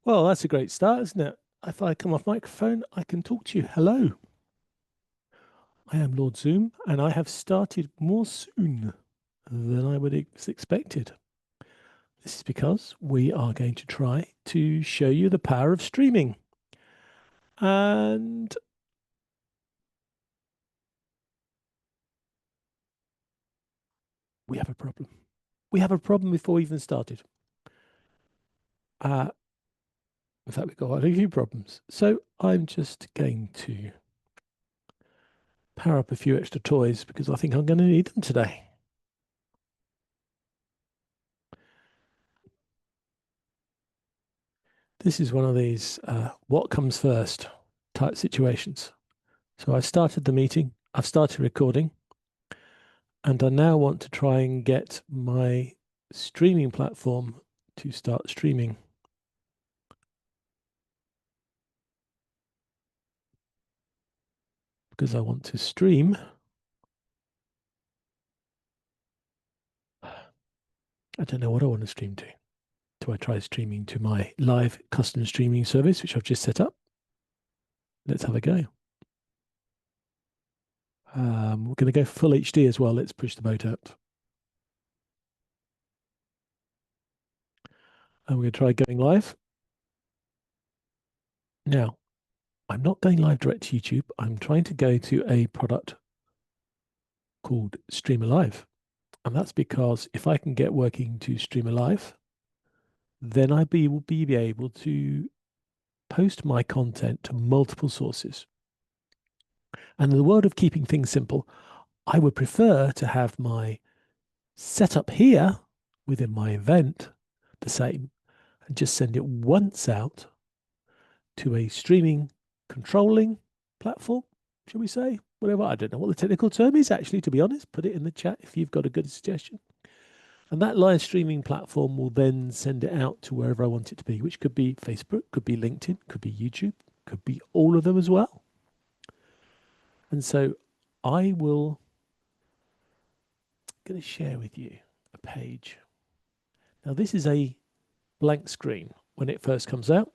Well, that's a great start, isn't it? If I come off microphone, I can talk to you. Hello, I am Lord Zoom, and I have started more soon than I would have expected. This is because we are going to try to show you the power of streaming. And we have a problem. We have a problem before we even started. Uh, in fact, we've got quite a few problems. So I'm just going to power up a few extra toys because I think I'm going to need them today. This is one of these what comes first type situations. So I've started the meeting, I've started recording, and I now want to try and get my streaming platform to start streaming. Because I want to stream. I don't know what I want to stream to. Do I try streaming to my live custom streaming service, which I've just set up? Let's have a go. We're going to go full HD as well. Let's push the boat out. And we're going to try going live. Now, I'm not going live direct to YouTube. I'm trying to go to a product called Streamer Live. And that's because if I can get working to Streamer Live, then will be able to post my content to multiple sources. And in the world of keeping things simple, I would prefer to have my setup here within my event the same and just send it once out to a streaming controlling platform, shall we say? Whatever. I don't know what the technical term is, actually, to be honest. Put it in the chat if you've got a good suggestion. And that live streaming platform will then send it out to wherever I want it to be, which could be Facebook, could be LinkedIn, could be YouTube, could be all of them as well. And so I will going to share with you a page. Now this is a blank screen when it first comes out.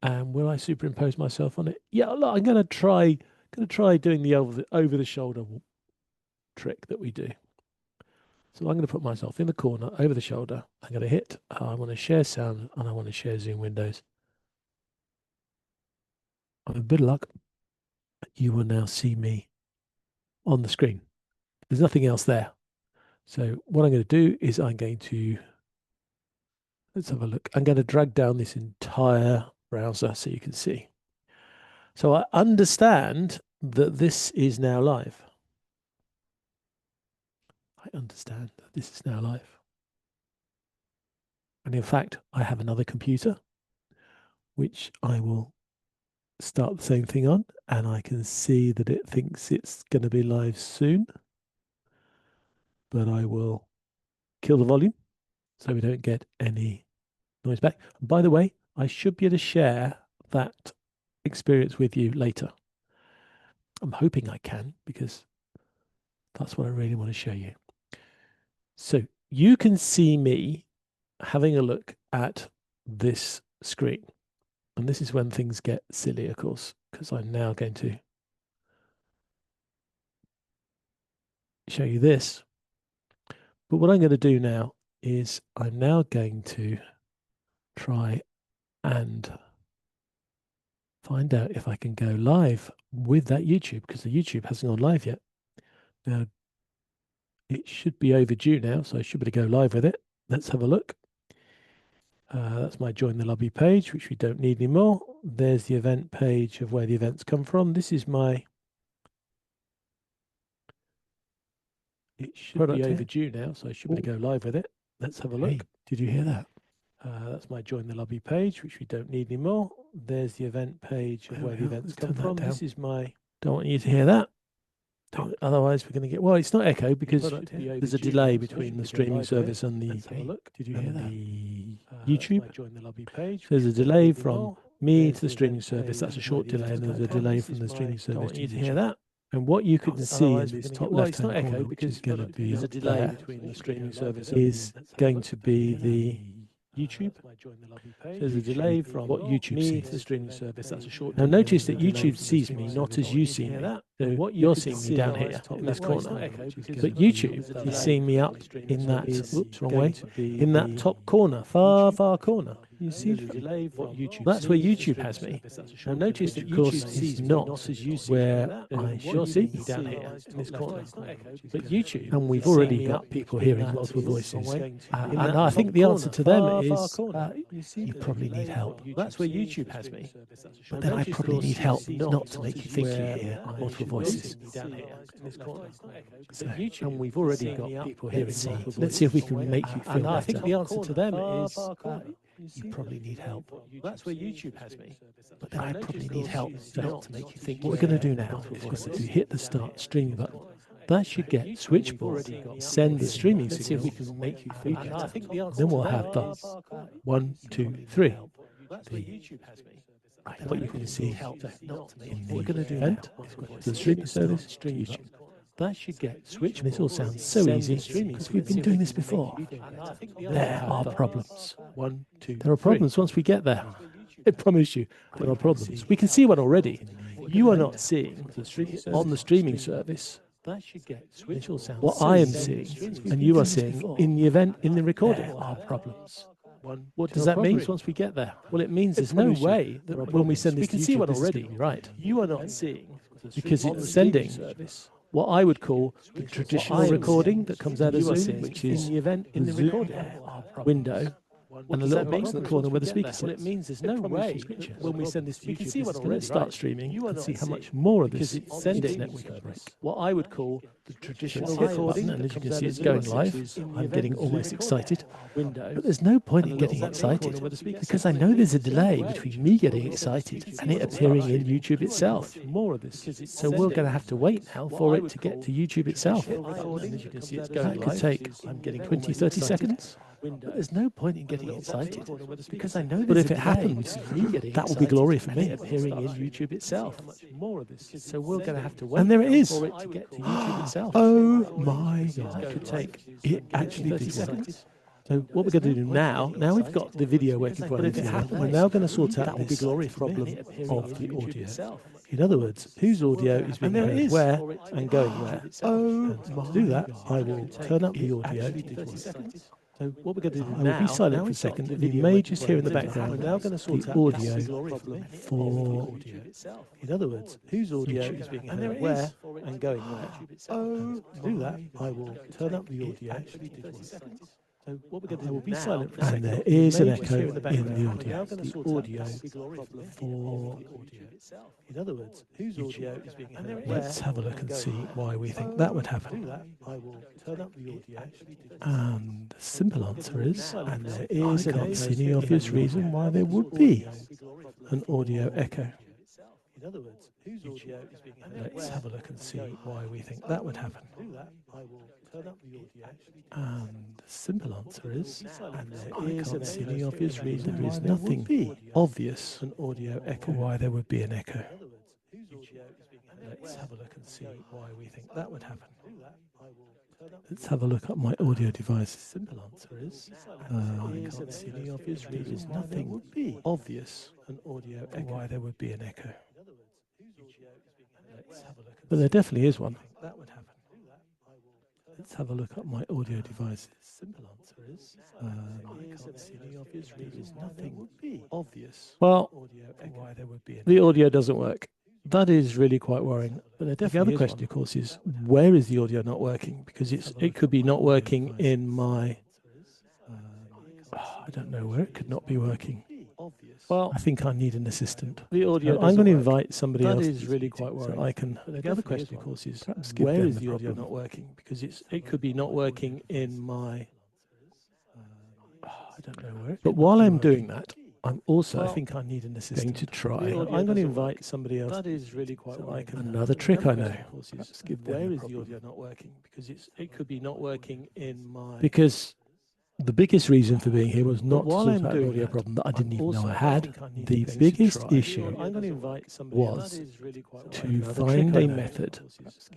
And will I superimpose myself on it? Yeah, look, I'm going to try doing the over the shoulder trick that we do. So I'm going to put myself in the corner over the shoulder. I'm going to hit, I want to share sound and I want to share Zoom windows. With a bit of luck, you will now see me on the screen. There's nothing else there. So what I'm going to do is let's have a look. I'm going to drag down this entire browser so you can see. So I understand that this is now live. I understand that this is now live. And in fact, I have another computer, which I will start the same thing on, and I can see that it thinks it's going to be live soon. But I will kill the volume so we don't get any noise back. And by the way, I should be able to share that experience with you later. I'm hoping I can because that's what I really want to show you. So you can see me having a look at this screen. And this is when things get silly, of course, because I'm now going to show you this. But what I'm going to do now is I'm now going to try and find out if I can go live with that YouTube, because the YouTube hasn't gone live yet. Now, it should be overdue now, so I should be able to go live with it. Let's have a look. That's my join the lobby page, which we don't need anymore. There's the event page of where the events come from. This is my it should be overdue now, so I should be able to go live with it. Let's have a look. Hey, did you hear that? That's my join the lobby page, which we don't need anymore. There's the event page of where the events come from. This is my don't want you to hear that. Otherwise, we're going to get it's not echo because there's a delay between the streaming service and the Did you hear that? YouTube. Join the lobby page. There's a delay from me to the streaming service. That's a short delay, and there's a delay from the streaming service to you to hear that. And what you can see in this top left-hand corner, which is going to be there's a delay between the streaming service is going to be the YouTube. So there's a delay from what YouTube sees to the streaming service. That's a short. Now notice that YouTube sees me not as you see me. So what you're seeing me down here in this corner, but YouTube is seeing me up in that. Oops, wrong way. In that top corner, far corner. You see what YouTube. That's where YouTube has me. Now notice that, of course, is not where I should see down here in this corner. But YouTube, and we've already got people hearing multiple voices. And I think the answer to them is you probably need help. That's where YouTube has me. But then I probably need help not to make you think you hear multiple voices. Down here in this corner. So, and we've already got people hearing multiple voices. Let's see if we can make you feel better. I think the answer to them is you probably need help. That's where YouTube has me. But then I probably need help not to make you think. What we're going to do now is to hit the start streaming button. That should get switchboard, send the streaming signal. See if we can make you feel better. Then we'll have the 1, 2, 3. Right, what you can see in the event, the streaming service to YouTube. That should get switched. This all sounds so easy because we've been doing this before. There are problems. 1, 2, there are problems once we get there. I promise you, there are problems. We can see one already. You are not seeing on the streaming service what I am seeing, and you are seeing in the event, in the recording. There are problems. What does that mean once we get there? Well, it means there's no way that when we send this to YouTube, we can see one already. Right. You are not seeing because it's sending what I would call the traditional recording that comes out of Zoom, which is in the event in the recording window. And a little box in the corner where the speaker sits. Well, it means there's no way when we send this to YouTube, it's going to start streaming. You can see how much more of this internet we can break. What I would call the traditional recording, and as you can see, it's going live. I'm getting almost excited. But there's no point in getting excited because I know there's a delay between me getting excited and it appearing in YouTube itself. So we're going to have to wait now for it to get to YouTube itself. That could take 20, 30 seconds. But there's no point in getting excited because I know. But if it happens, that will be glory for me. Appearing in YouTube itself. So we're going to have to wait. And there it is. For it to get to YouTube itself. Oh my God! It could take actually 30 seconds. So what we're going to do now we've got the video working for us. We're now going to sort out this problem of the audio. In other words, whose audio is being heard where and going where. Oh, to do that, I will turn up the audio. So what we're going to do now, I will be silent for a second. You may just hear in the background the audio for, in other words, whose audio is being heard where and going where. Oh, to do that, I will turn up the audio. So what we're going to do, I will be silent for a second. And there is an echo in the audio. The audio for, in other words, whose audio is being heard. Let's have a look and see why we think that would happen. I will turn up the audio. And the simple answer is, and there is, I can't see any obvious reason why there would be an audio echo. In other words, whose audio is being heard. Let's have a look and see why we think that would happen. And the simple answer is, and there is, I can't see any obvious reason. There is nothing obvious an audio echo why there would be an echo. Let's have a look and see why we think that would happen. Let's have a look at my audio device. Simple answer is, I can't see any obvious reason. There is nothing obvious an audio echo why there would be an echo. But there definitely is one. That would happen. Let's have a look at my audio device. Simple answer is, I can't see any obvious reason. There is nothing obvious. Well, why there would be the audio doesn't work. That is really quite worrying. But the other question, of course, is where is the audio not working? Because it could be not working in my. I don't know where it could not be working. Well, I think I need an assistant. The audio. I'm going to invite somebody else. That is really quite worrying. So I can. The other question, of course, is where is the audio not working? Because it could be not working in my. I don't know where. But while I'm doing that, I'm also. I think I need an assistant. Going to try. I'm going to invite somebody else. That is really quite worrying. Another trick I know. Where is the audio not working? Because it could be not working in my. Because the biggest reason for being here was not to sort out an audio problem that I didn't even know I had. The biggest issue was to find a method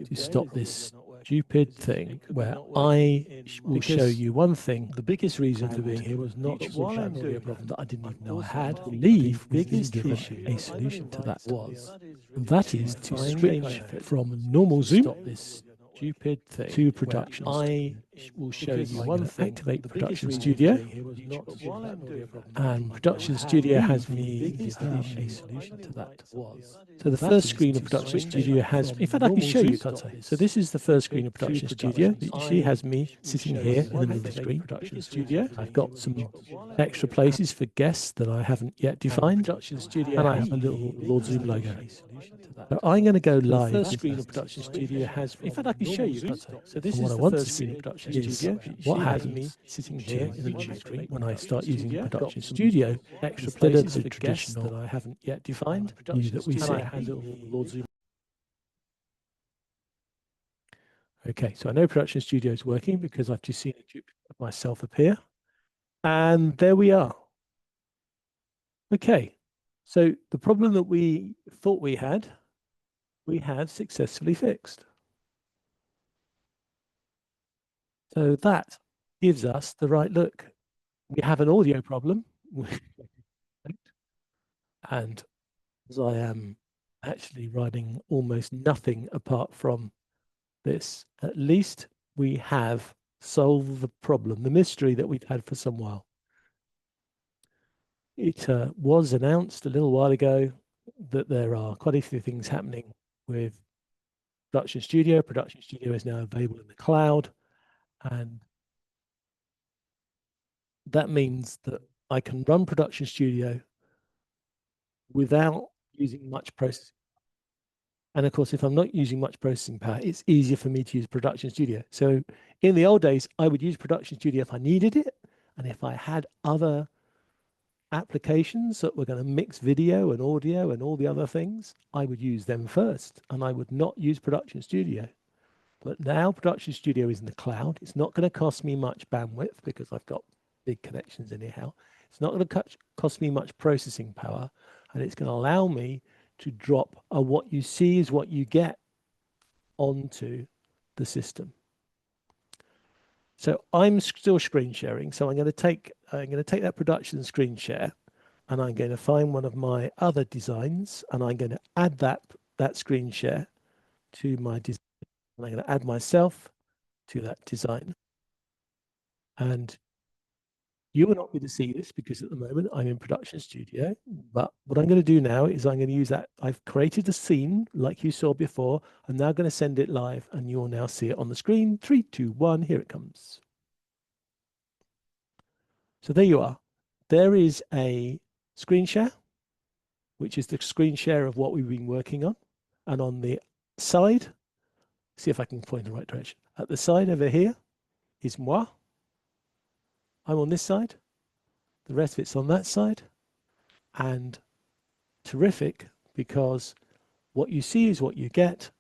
to stop this stupid thing where I will show you one thing. The biggest reason for being here was not to sort out an audio problem that I didn't even know I had. I believe we've been given a solution to that. And that is to switch from normal Zoom stupid thing to production. I will show you one thing. Activate Production Studio, and Production Studio has me a solution to that. So the first screen of Production Studio has, in fact, I can show you, can't I? So this is the first screen of Production Studio. You see, has me sitting here in the middle of the screen. Production Studio. I've got some extra places for guests that I haven't yet defined, and I have a little Lord Zoom logo. So I'm going to go live. The first screen of Production Studio has, in fact, I can show you. So this is the first screen of Production Studio. What happens sitting here in the middle screen when I start using Production Studio instead of the traditional that I haven't yet defined view that we see. Okay, so I know Production Studio is working because I've just seen a duplicate of myself appear. And there we are. Okay, so the problem that we thought we have successfully fixed. So that gives us the right look. We have an audio problem. And as I am actually writing almost nothing apart from this, at least we have solved the problem, the mystery that we've had for some while. It was announced a little while ago that there are quite a few things happening with Production Studio. Production Studio is now available in the cloud, and that means that I can run Production Studio without using much processing. And of course, if I'm not using much processing power, it's easier for me to use Production Studio. So in the old days, I would use Production Studio if I needed it, and if I had other applications that were going to mix video and audio and all the other things, I would use them first, and I would not use Production Studio. But now Production Studio is in the cloud. It's not going to cost me much bandwidth because I've got big connections anyhow. It's not going to cost me much processing power, and it's going to allow me to drop a what you see is what you get onto the system. So I'm still screen sharing. So I'm going to take that production screen share, and I'm going to find one of my other designs, and I'm going to add that screen share to my design. And I'm going to add myself to that design. And you will not be able to see this because at the moment I'm in Production Studio. But what I'm going to do now is I'm going to use that. I've created a scene like you saw before. I'm now going to send it live, and you will now see it on the screen. 3, 2, 1, here it comes. So there you are. There is a screen share, which is the screen share of what we've been working on. And on the side, see if I can point in the right direction. At the side over here is moi. I'm on this side. The rest of it's on that side. And terrific, because what you see is what you get.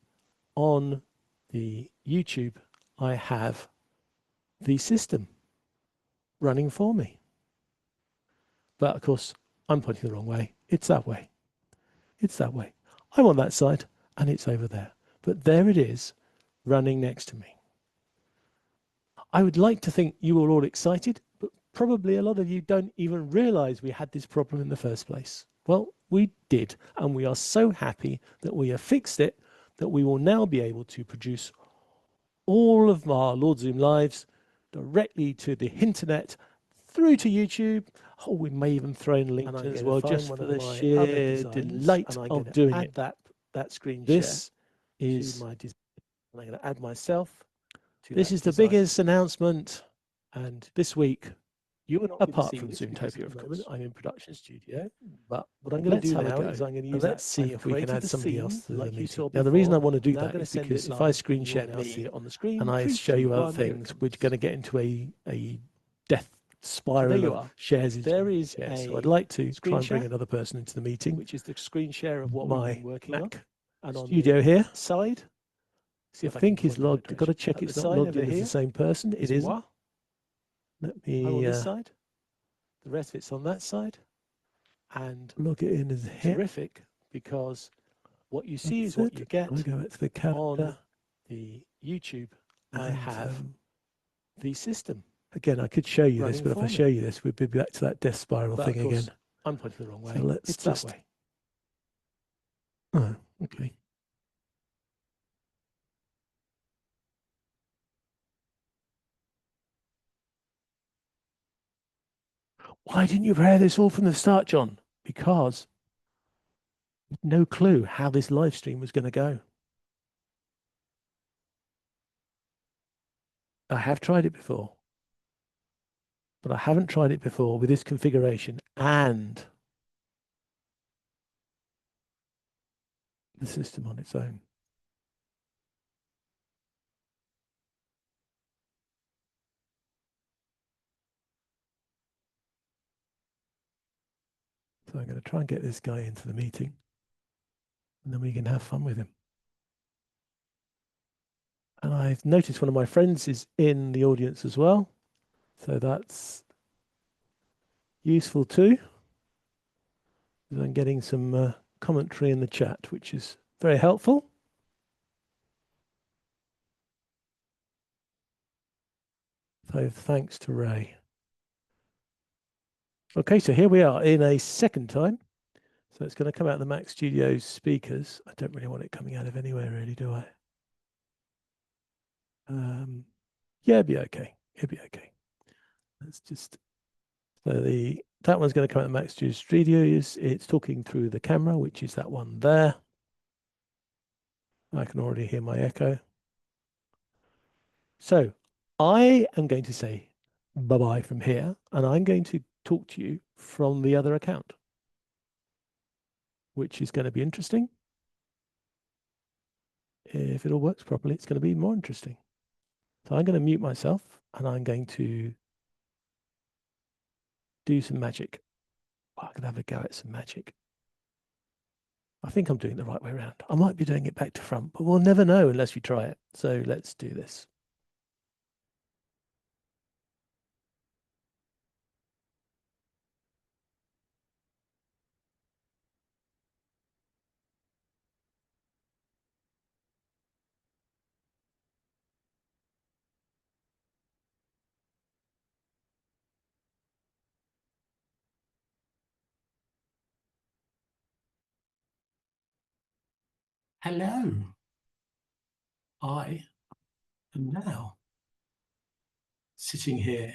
On the YouTube, I have the system running for me. But of course, I'm pointing the wrong way. It's that way. It's that way. I'm on that side, and it's over there. But there it is, running next to me. I would like to think you were all excited, but probably a lot of you don't even realize we had this problem in the first place. Well, we did, and we are so happy that we have fixed it, that we will now be able to produce all of our Lord Zoom Lives directly to the internet, through to YouTube. Oh, we may even throw in LinkedIn as well, just for the sheer delight of doing it. That screen share. This is my design. I'm going to add myself. This is the biggest announcement, and this week, apart from Zoomtopia, of course, I'm in Production Studio. But what I'm going to do now is I'm going to use that. Let's see if we can add somebody else to the meeting. Now, the reason I want to do that is because if I screen share me on the screen and I show you other things, we're going to get into a death spiral of shares. There is so I'd like to try and bring another person into the meeting, which is the screen share of what we've been working on. And on Studio here side. See if I think he's logged. I've got to check it's not logged in as the same person. It isn't. Let me I'm on this side. The rest of it's on that side. And log it in as here. terrific, because what you see That's is what it. you get I go back to the calendar. on the YouTube. I And, have the system. again, I could show you this, running but if for I me. show you this, we'd be back to that death spiral But thing of course, again. I'm pointing the wrong way. So let's It's just... that way. Oh, okay. Why didn't you prepare this all from the start, John? Because no clue how this live stream was going to go. I have tried it before, but I haven't tried it before with this configuration and the system on its own. So I'm going to try and get this guy into the meeting, and then we can have fun with him. And I've noticed one of my friends is in the audience as well. So that's useful too. I'm getting some commentary in the chat, which is very helpful. So thanks to Ray. Okay, so here we are in a second time. So it's going to come out of the Mac Studios speakers. I don't really want it coming out of anywhere, really, do I? Yeah, it'd be okay. It'd be okay. Let's just... So that one's going to come out of the Mac Studios. It's talking through the camera, which is that one there. I can already hear my echo. So I am going to say bye-bye from here, and I'm going to talk to you from the other account, which is going to be interesting. If it all works properly, it's going to be more interesting. So I'm going to mute myself, and I'm going to do some magic. I can have a go at some magic. I think I'm doing it the right way around. I might be doing it back to front, but we'll never know unless we try it. So let's do this. Hello. I am now sitting here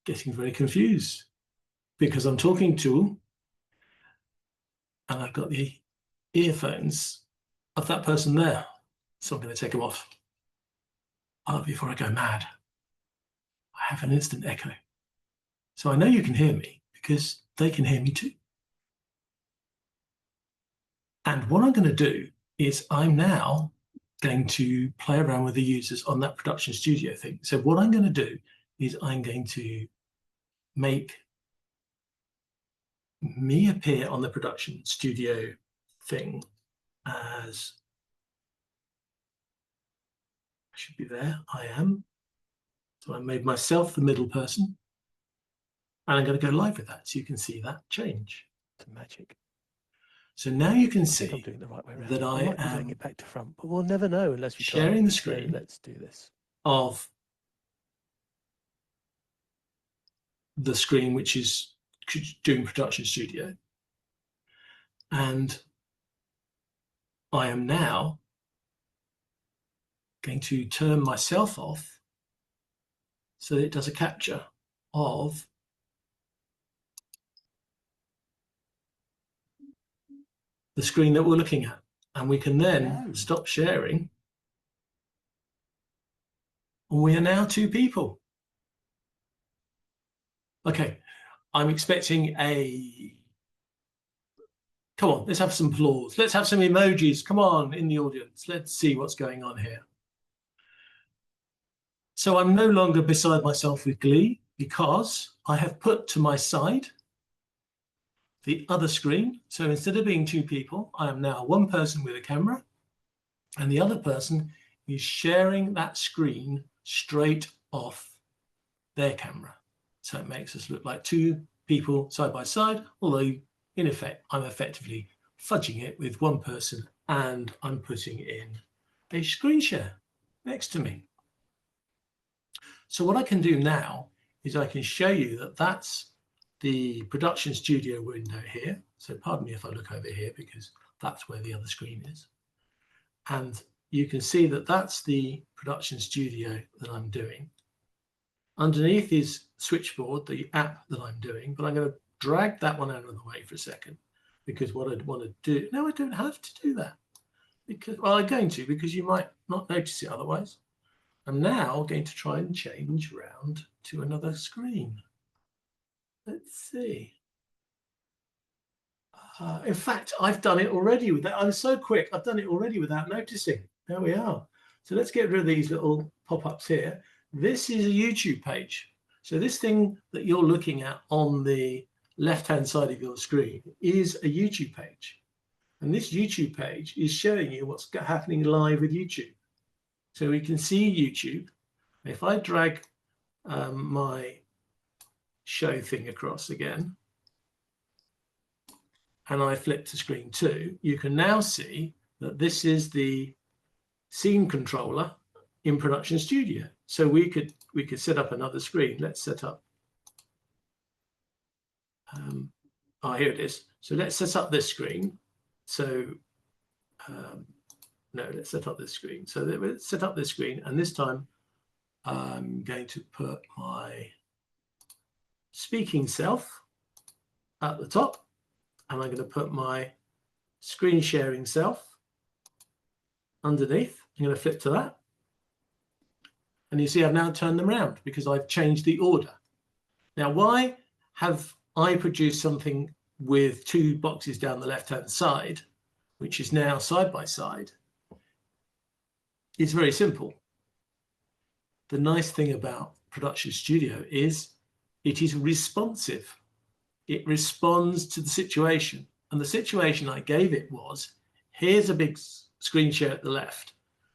getting very confused because I'm talking to, and I've got the earphones of that person there. So I'm going to take them off before I go mad. I have an instant echo. So I know you can hear me because they can hear me too. And what I'm going to do is I'm now going to play around with the users on that production studio thing. So what I'm going to do is I'm going to make me appear on the production studio thing as... I should be there. I am. So I made myself the middle person. And I'm going to go live with that so you can see that change to magic. So now you can see I'm doing it the right way around. That I might be doing it back to front, but we'll never know unless we try sharing the screen. So let's do this. Of the screen which is doing production studio. And I am now going to turn myself off so that it does a capture of the screen that we're looking at. And we can then stop sharing. And we are now two people. Okay, I'm expecting a... Come on, let's have some applause. Let's have some emojis. Come on, in the audience. Let's see what's going on here. So I'm no longer beside myself with glee because I have put to my side the other screen. So instead of being two people, I am now one person with a camera, and the other person is sharing that screen straight off their camera. So it makes us look like two people side by side, although in effect, I'm effectively fudging it with one person and I'm putting in a screen share next to me. So what I can do now is I can show you that that's the production studio window here. So pardon me if I look over here because that's where the other screen is. And you can see that that's the production studio that I'm doing. Underneath is Switchboard, the app that I'm doing, but I'm going to drag that one out of the way for a second because what I'd want to do, no, I don't have to do that because, well, I'm going to because you might not notice it otherwise. I'm now going to try and change round to another screen. Let's see. In fact, I've done it already with that. I'm so quick. I've done it already without noticing. There we are. So let's get rid of these little pop-ups here. This is a YouTube page. So this thing that you're looking at on the left-hand side of your screen is a YouTube page. And this YouTube page is showing you what's happening live with YouTube. So we can see YouTube. If I drag my show thing across again, and I flip to screen 2, you can now see that this is the scene controller in Production Studio. So we could set up another screen. Let's set up. Here it is. So let's set up this screen. So no, let's set up this screen. So let's set up this screen, and this time I'm going to put my speaking self at the top. And I'm going to put my screen sharing self underneath. I'm going to flip to that. And you see I've now turned them around because I've changed the order. Now, why have I produced something with two boxes down the left-hand side, which is now side by side? It's very simple. The nice thing about Production Studio is it is responsive. It responds to the situation. And the situation I gave it was, here's a big screen share at the left,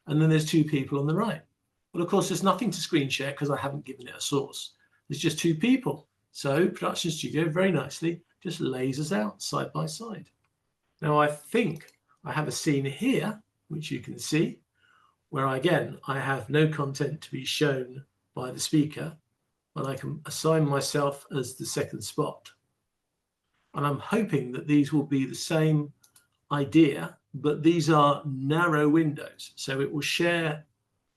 and then there's two people on the right. Well, of course, there's nothing to screen share because I haven't given it a source. There's just two people. So Production Studio very nicely just lays us out side by side. Now, I think I have a scene here, which you can see, where again, I have no content to be shown by the speaker, but I can assign myself as the second spot. And I'm hoping that these will be the same idea, but these are narrow windows. So it will share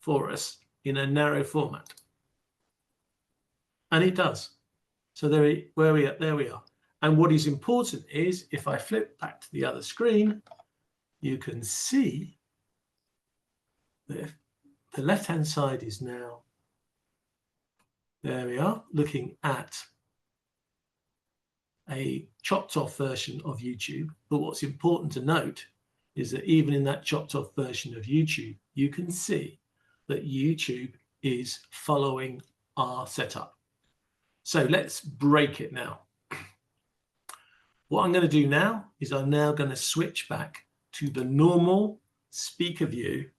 for us in a narrow format. And it does. So there we are. And what is important is if I flip back to the other screen, you can see that the left-hand side is now, there we are, looking at a chopped off version of YouTube. But what's important to note is that even in that chopped off version of YouTube, you can see that YouTube is following our setup. So let's break it now. What I'm going to do now is I'm now going to switch back to the normal speaker view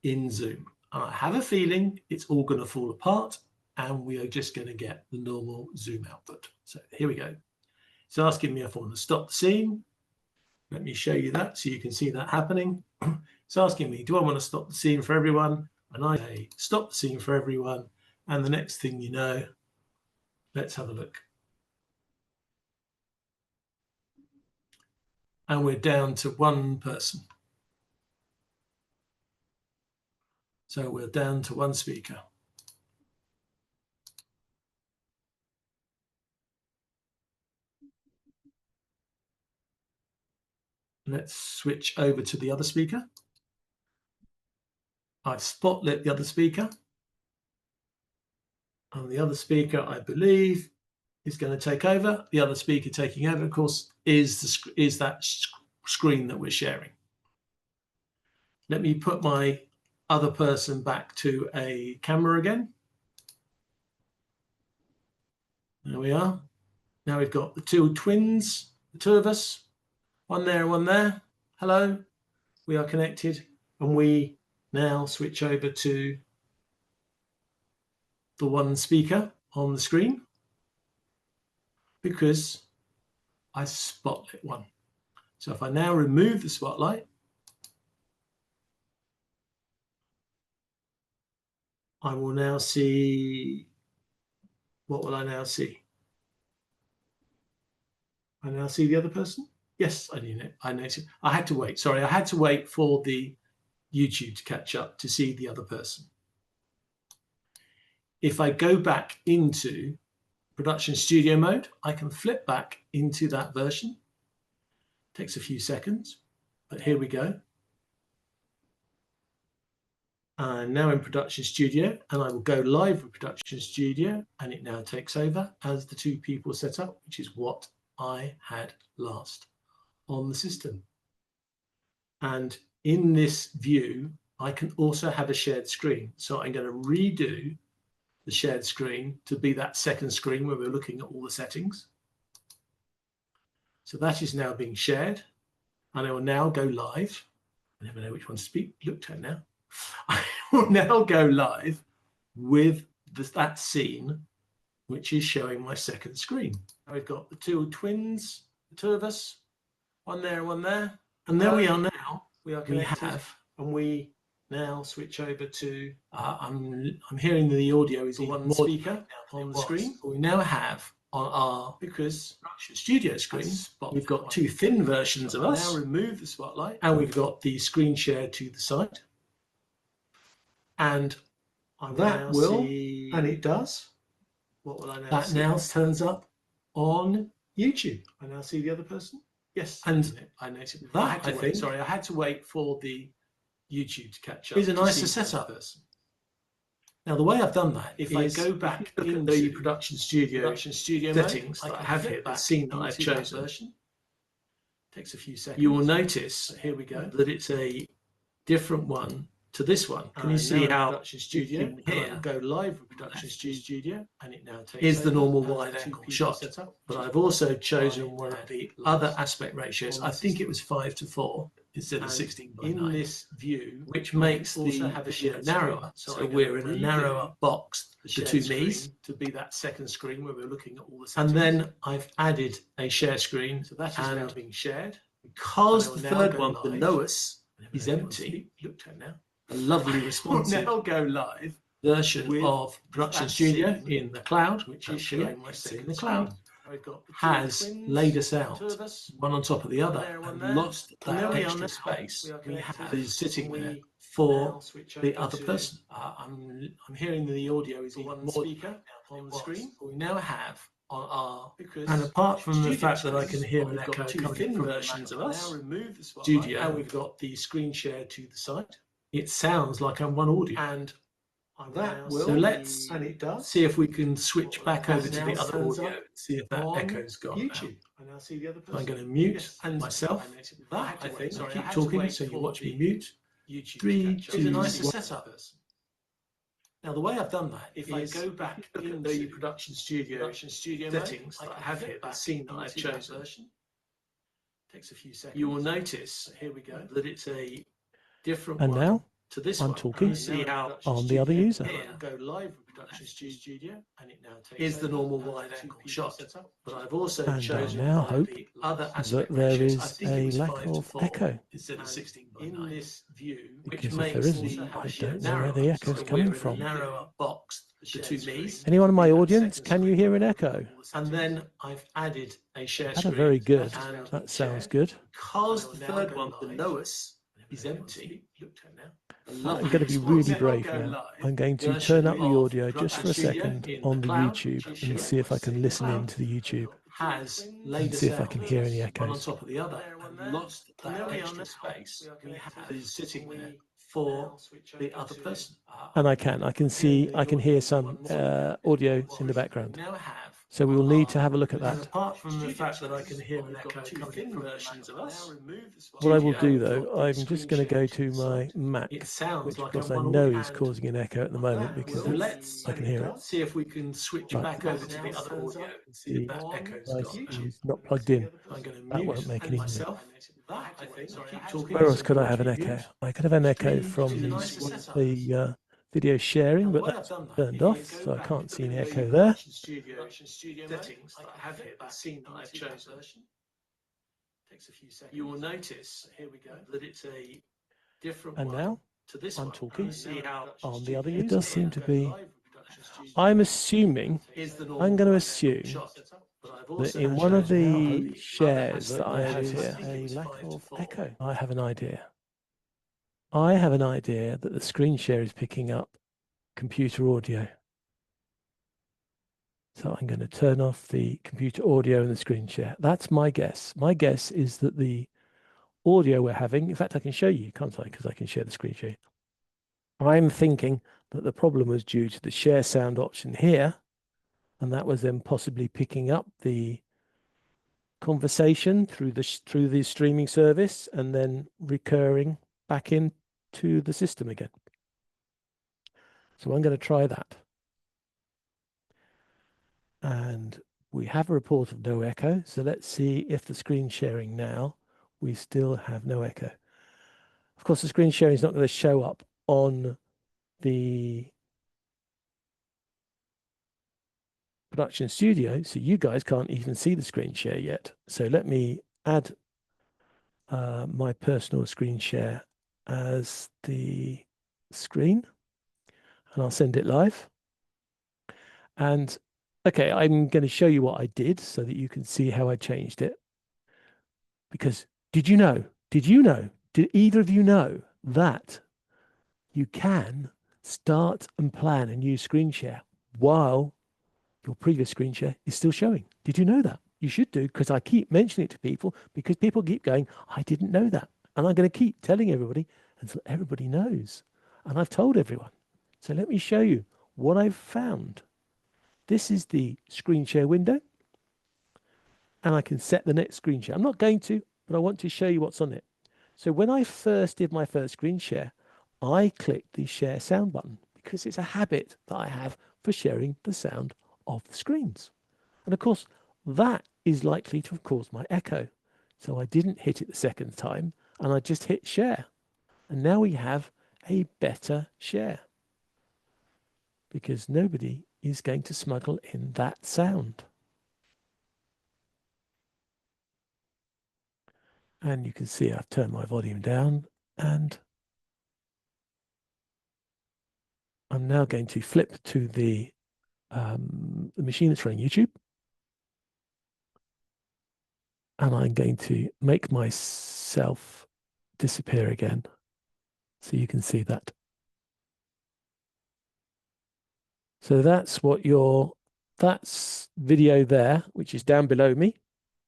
in Zoom. And I have a feeling it's all going to fall apart and we are just going to get the normal Zoom output. So here we go. It's asking me if I want to stop the scene. Let me show you that so you can see that happening. It's asking me, do I want to stop the scene for everyone? And I say, stop the scene for everyone. And the next thing you know, let's have a look. And we're down to one person. So we're down to one speaker. Let's switch over to the other speaker. I've spotlit the other speaker. And the other speaker, I believe, is going to take over. The other speaker taking over, of course, is that screen that we're sharing. Let me put my other person back to a camera again. There we are. Now we've got the two twins, the two of us, one there, one there. Hello, we are connected, and we now switch over to the one speaker on the screen. because I spotlit one. So if I now remove the spotlight, I will now see, what will I now see? I now see the other person? Yes, I knew it. I noticed. I had to wait. Sorry, I had to wait for the YouTube to catch up to see the other person. If I go back into production studio mode, I can flip back into that version. Takes a few seconds, but here we go. I'm now in production studio, and I will go live with production studio, and it now takes over as the two people set up, which is what I had last on the system. And in this view, I can also have a shared screen. So I'm going to redo the shared screen to be that second screen where we're looking at all the settings. So that is now being shared, and I will now go live. I never know which one to speak. Looked at now. I will now go live with that scene, which is showing my second screen. I've got the two twins, the two of us, one there and one there. And there we are now. We are connected, and we now switch over to, I'm hearing the audio is one speaker on the screen. We now have on our, because studio screen, we've got two thin versions of us. Now remove the spotlight, and we've got the screen share to the side. And that will, and it does. What will I now see? That now turns up on YouTube. I now see the other person. Yes, and I noticed that. I think. Sorry, I had to wait for the YouTube to catch up. Is a nicer setup. Now, the way I've done that, if I go back into the production studio settings that I have here, the scene that I've chosen, takes a few seconds. You will notice, here we go, that it's a different one to this one. Can you see how production studio here go live with production studio, and it now takes is the normal wide angle shot. But I've also chosen one of the other aspect ratios. I think it was 5:4 instead of 16:9 in this view, which makes the video narrower. So we're in a narrower box, the two me's, to be that second screen where we're looking at all the settings. And then I've added a share screen, so that is now being shared. Because the third one below us is empty. Looked at now. A lovely responsive now go live version of production studio in the cloud, which is showing my in the cloud, has laid us out one on top of the other and lost that extra space we have is sitting there for the other person. I'm hearing the audio is even more speaker on the screen. We now have on our, and apart from the fact that I can hear an echo coming from versions of us studio, and we've got the screen share to the side. It sounds like I'm one audio, and that will. So let's and it does. See if we can switch back over to the other audio. See if that echo's gone. YouTube. I now see the other person. I'm going to mute myself. That I think. Sorry, keep talking, so you watch me mute. YouTube. 3, 2, 1. Setup. Now the way I've done that, if I go back in the production studio settings that I have here, the scene that I've chosen, takes a few seconds. You will notice here we go that it's a different And one now to this I'm one. talking See how on the other user. Go live with production studio, and it now takes is the normal wide angle shot. But I've also And I chosen now hope the other that there is a lack of echo. instead of 16:9 in this view, which Because if makes there isn't, the I don't know where the echo's coming from. narrower box, the two me's. Anyone in my audience, can you hear an echo? And then I've added a share That are screen. very good. That sounds good. Because the third one below us is empty. I'm going to be really brave now. I'm going to turn up the audio just for a second on the YouTube and see if I can listen into the YouTube Has and see if I can hear any one on echoes. top of the other and lost that extra space we have is sitting there for the other person. And I can see, I can hear some audio in the background. So we will need to have a look at that. Apart from the fact that I can hear an echo coming from versions of us. What I will do though, I'm just going to go to my Mac, which of course I know is causing an echo at the moment because I can hear it. See if we can switch back over to the other audio and see if that echo's gone. It's not plugged in. I'm going to That won't make any noise. myself. I think. Where else could I have an echo? I could have an echo from the video sharing, but way that's I've done that, turned off, so I can't see any echo there. Production Studio settings that I have here, that scene that I've chosen. Takes a few seconds. You will notice, here we go, that it's a different and one now to this I'm one. talking See how on the other user. It does seem to be. I'm going to assume that in one of the shares that I have here, a lack of echo. I have an idea. I have an idea that the screen share is picking up computer audio. So I'm going to turn off the computer audio and the screen share. That's my guess. My guess is that the audio we're having, in fact, I can show you, can't I? Because I can share the screen share. I'm thinking that the problem was due to the share sound option here, and that was then possibly picking up the conversation through the streaming service and then recurring back into the system again. So I'm going to try that. And we have a report of no echo. So let's see if the screen sharing now, we still have no echo. Of course, the screen sharing is not going to show up on the production studio. So you guys can't even see the screen share yet. So let me add my personal screen share as the screen, and I'll send it live. And okay, I'm going to show you what I did so that you can see how I changed it. Because did you know, did either of you know that you can start and plan a new screen share while your previous screen share is still showing? Did you know that? You should do, because I keep mentioning it to people, because people keep going, I didn't know that. And I'm going to keep telling everybody until everybody knows. And I've told everyone. So let me show you what I've found. This is the screen share window. And I can set the next screen share. I'm not going to, but I want to show you what's on it. So when I first did my first screen share, I clicked the share sound button because it's a habit that I have for sharing the sound of the screens. And of course, that is likely to have caused my echo. So I didn't hit it the second time, and I just hit share. And now we have a better share because nobody is going to smuggle in that sound. And you can see I've turned my volume down, and I'm now going to flip to the machine that's running YouTube. And I'm going to make myself disappear again so you can see that. So that's that's video there, which is down below me.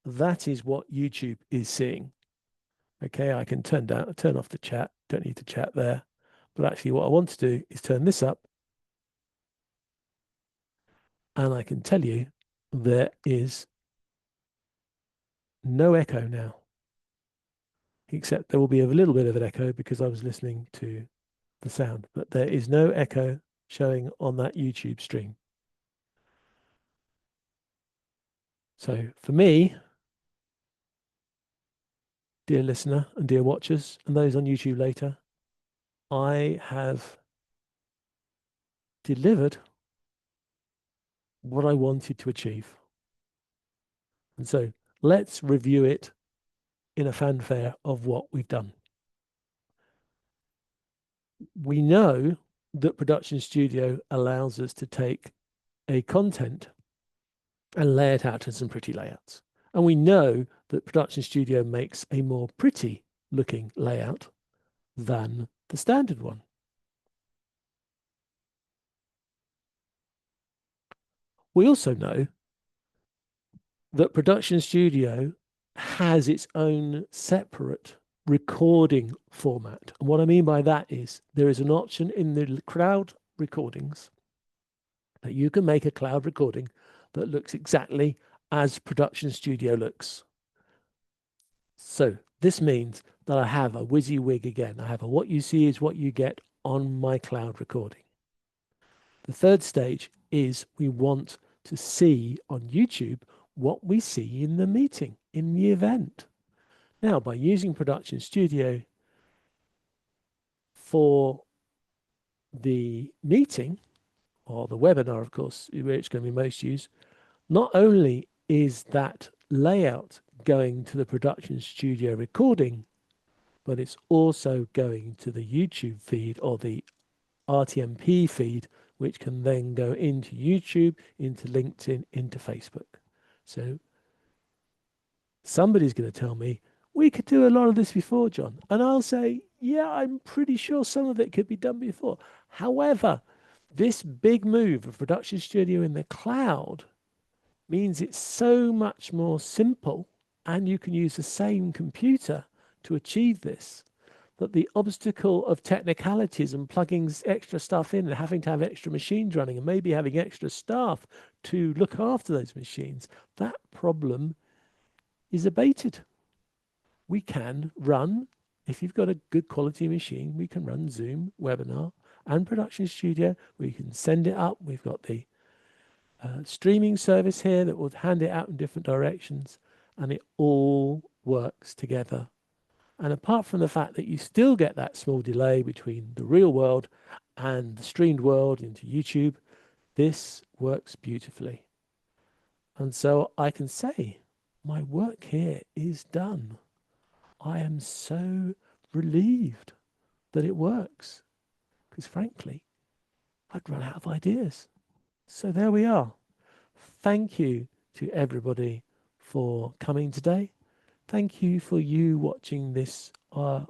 That is what YouTube is seeing. Okay, I can turn off the chat. Don't need to chat there. But actually what I want to do is turn this up. And I can tell you there is no echo now. Except there will be a little bit of an echo because I was listening to the sound. But there is no echo showing on that YouTube stream. So for me, dear listener and dear watchers, and those on YouTube later, I have delivered what I wanted to achieve. And so let's review it in a fanfare of what we've done. We know that Production Studio allows us to take a content and lay it out in some pretty layouts. And we know that Production Studio makes a more pretty looking layout than the standard one. We also know that Production Studio has its own separate recording format. And what I mean by that is there is an option in the cloud recordings that you can make a cloud recording that looks exactly as Production Studio looks. So this means that I have a WYSIWYG again. I have a what you see is what you get on my cloud recording. The third stage is we want to see on YouTube what we see in the meeting, in the event. Now, by using Production Studio for the meeting or the webinar, of course, where it's going to be most used, not only is that layout going to the production studio recording, but it's also going to the YouTube feed or the RTMP feed, which can then go into YouTube, into LinkedIn, into Facebook. So somebody's going to tell me, we could do a lot of this before, John. And I'll say, yeah, I'm pretty sure some of it could be done before. However, this big move of production studio in the cloud means it's so much more simple and you can use the same computer to achieve this, that the obstacle of technicalities and plugging extra stuff in and having to have extra machines running and maybe having extra staff to look after those machines, that problem is abated. We can run, if you've got a good quality machine, we can run Zoom, webinar, and production studio. We can send it up. We've got the streaming service here that will hand it out in different directions, and it all works together. And apart from the fact that you still get that small delay between the real world and the streamed world into YouTube, this works beautifully. And so I can say my work here is done. I am so relieved that it works because frankly, I'd run out of ideas. So there we are. Thank you to everybody for coming today. Thank you for you watching this on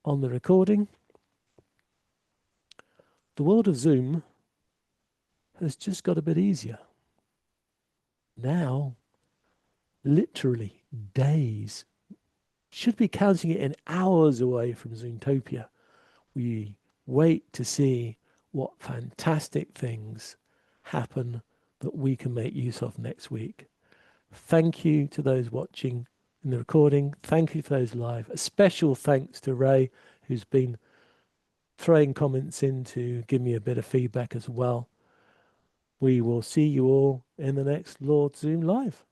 the recording. The world of Zoom has just got a bit easier. Now, literally days, should be counting it in hours away from Zoomtopia. We wait to see what fantastic things happen that we can make use of next week. Thank you to those watching in the recording. Thank you for those live. A special thanks to Ray, who's been throwing comments in to give me a bit of feedback as well. We will see you all in the next Lord Zoom Live.